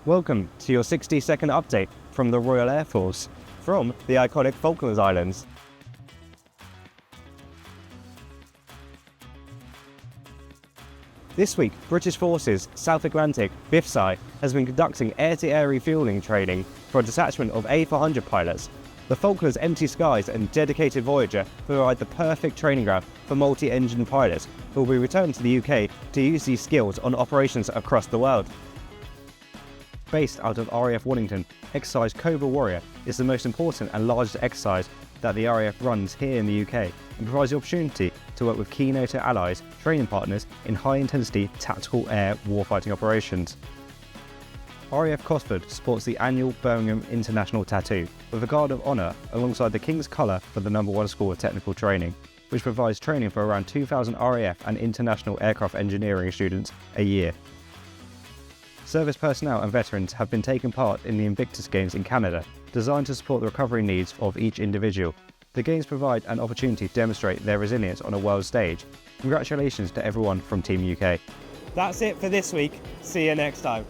Welcome to your 60-second update from the Royal Air Force, from the iconic Falklands Islands. This week, British Forces South Atlantic BFSAI has been conducting air-to-air refuelling training for a detachment of A400 pilots. The Falklands Empty Skies and dedicated Voyager provide the perfect training ground for multi-engine pilots who will be returned to the UK to use these skills on operations across the world. Based out of RAF Waddington, exercise Cobra Warrior is the most important and largest exercise that the RAF runs here in the UK and provides the opportunity to work with key NATO allies, training partners in high-intensity tactical air warfighting operations. RAF Cosford supports the annual Birmingham International Tattoo with a Guard of Honour alongside the King's Colour for the #1 School of Technical Training, which provides training for around 2,000 RAF and international aircraft engineering students a year. Service personnel and veterans have been taking part in the Invictus Games in Canada, designed to support the recovery needs of each individual. The Games provide an opportunity to demonstrate their resilience on a world stage. Congratulations to everyone from Team UK. That's it for this week. See you next time.